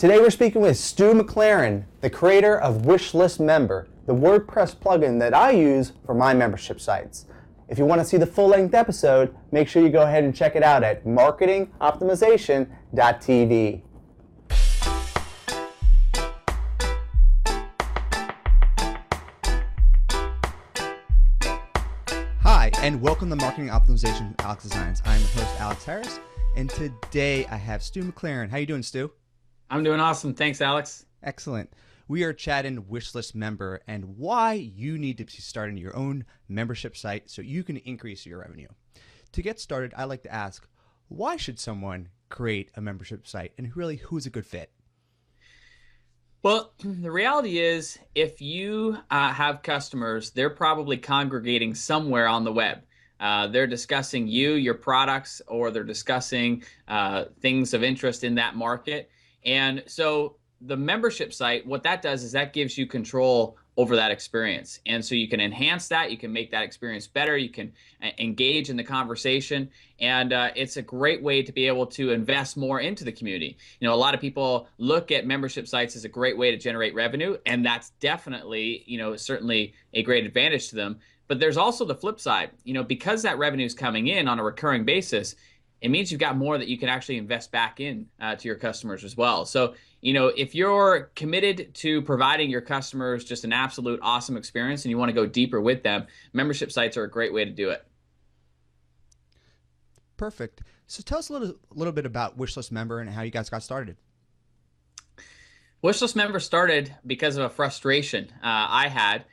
Today we're speaking with Stu McLaren, the creator of Wishlist Member, the WordPress plugin that I use for my membership sites. If you want to see the full-length episode, make sure you go ahead and check it out at marketingoptimization.tv. Hi, and welcome to Marketing Optimization with Alex Designs. I'm your host, Alex Harris, and today I have Stu McLaren. How you doing, Stu? I'm doing awesome. Thanks, Alex. Excellent. We are chatting Wishlist Member and why you need to be starting your own membership site so you can increase your revenue. To get started, I like to ask, why should someone create a membership site, and really, who's a good fit? Well, the reality is, if you have customers, they're probably congregating somewhere on the web. They're discussing you, your products, or they're discussing things of interest in that market. And so the membership site, what that does is that gives you control over that experience. And so you can enhance that, you can make that experience better, you can engage in the conversation, and it's a great way to be able to invest more into the community. You know, a lot of people look at membership sites as a great way to generate revenue, and that's definitely, certainly a great advantage to them. But there's also the flip side. Because that revenue is coming in on a recurring basis, it means you've got more that you can actually invest back in to your customers as well. So, if you're committed to providing your customers just an absolute awesome experience and you want to go deeper with them, membership sites are a great way to do it. Perfect. So tell us a little bit about Wishlist Member and how you guys got started. Wishlist Member started because of a frustration I had.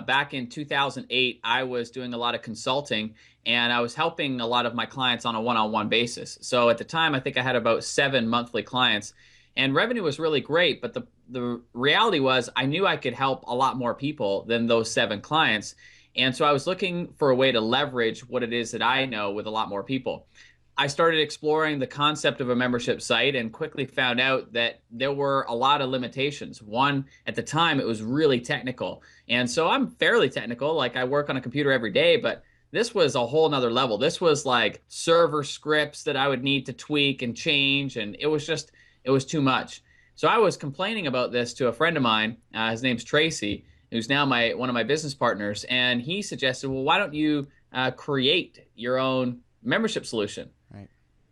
Back in 2008, I was doing a lot of consulting, and I was helping a lot of my clients on a one-on-one basis. So at the time, I think I had about 7 monthly clients, and revenue was really great. But the reality was I knew I could help a lot more people than those 7 clients. And so I was looking for a way to leverage what it is that I know with a lot more people. I started exploring the concept of a membership site and quickly found out that there were a lot of limitations. One, at the time, it was really technical. And so I'm fairly technical, like I work on a computer every day, but this was a whole nother level. This was like server scripts that I would need to tweak and change, and it was too much. So I was complaining about this to a friend of mine, his name's Tracy, who's now one of my business partners, and he suggested, well, why don't you create your own membership solution?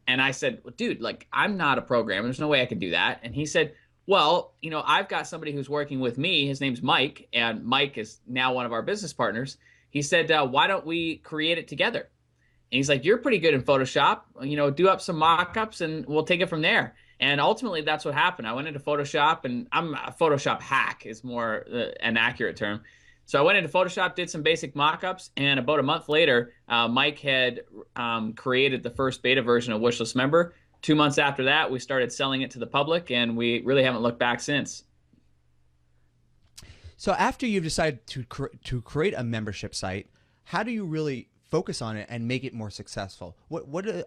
And I said, well, dude, I'm not a programmer. There's no way I can do that. And he said, well, I've got somebody who's working with me. His name's Mike, and Mike is now one of our business partners. He said, why don't we create it together? And he's like, you're pretty good in Photoshop. Do up some mock-ups, and we'll take it from there. And ultimately, that's what happened. I went into Photoshop, and I'm a Photoshop hack is more an accurate term. So I went into Photoshop, did some basic mock-ups, and about a month later, Mike had created the first beta version of Wishlist Member. 2 months after that, we started selling it to the public, and we really haven't looked back since. So after you've decided to create a membership site, how do you really focus on it and make it more successful?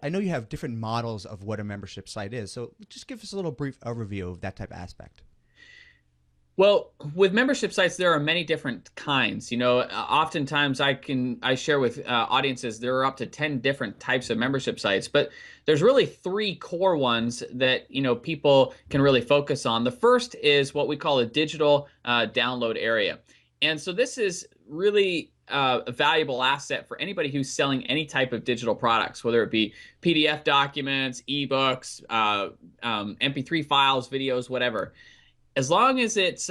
I know you have different models of what a membership site is, so just give us a little brief overview of that type of aspect. Well, with membership sites, there are many different kinds. Oftentimes I share with audiences there are up to 10 different types of membership sites, but there's really 3 core ones that people can really focus on. The first is what we call a digital download area, and so this is really a valuable asset for anybody who's selling any type of digital products, whether it be PDF documents, ebooks, MP3 files, videos, whatever. As long as it's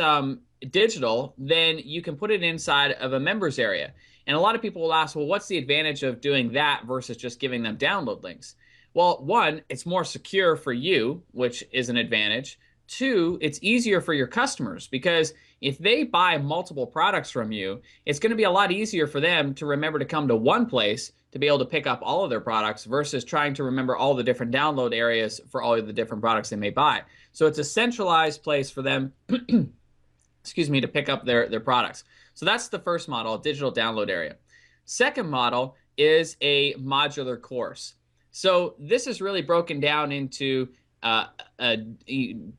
digital, then you can put it inside of a members area. And a lot of people will ask, well, what's the advantage of doing that versus just giving them download links? Well, 1, it's more secure for you, which is an advantage. 2, it's easier for your customers, because if they buy multiple products from you, it's going to be a lot easier for them to remember to come to one place to be able to pick up all of their products versus trying to remember all the different download areas for all of the different products they may buy. So it's a centralized place for them, to pick up their products. So that's the first model, a digital download area. Second model is a modular course. So this is really broken down into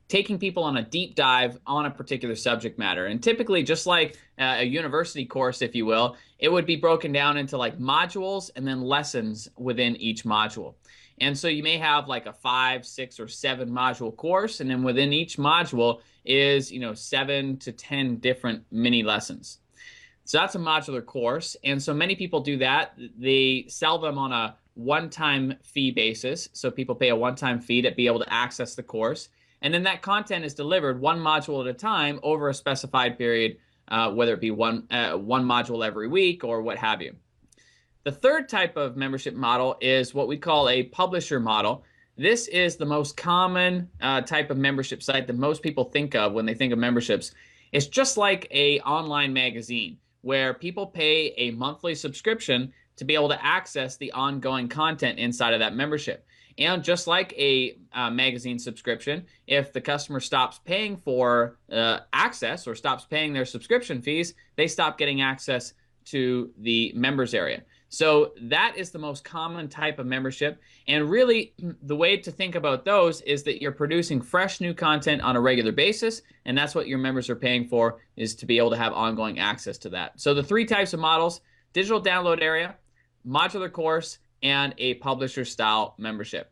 taking people on a deep dive on a particular subject matter. And typically, just like a university course, if you will, it would be broken down into like modules and then lessons within each module. And so you may have like a 5, 6, or 7 module course, and then within each module is 7 to 10 different mini lessons. So that's a modular course, and so many people do that. They sell them on a one-time fee basis, so people pay a one-time fee to be able to access the course, and then that content is delivered one module at a time over a specified period, whether it be one module every week or what have you. The third type of membership model is what we call a publisher model. This is the most common type of membership site that most people think of when they think of memberships. It's just like an online magazine where people pay a monthly subscription to be able to access the ongoing content inside of that membership. And just like a magazine subscription, if the customer stops paying for access or stops paying their subscription fees, they stop getting access to the members area. So that is the most common type of membership. And really, the way to think about those is that you're producing fresh new content on a regular basis, and that's what your members are paying for, is to be able to have ongoing access to that. So the three types of models: digital download area, modular course, and a publisher style membership.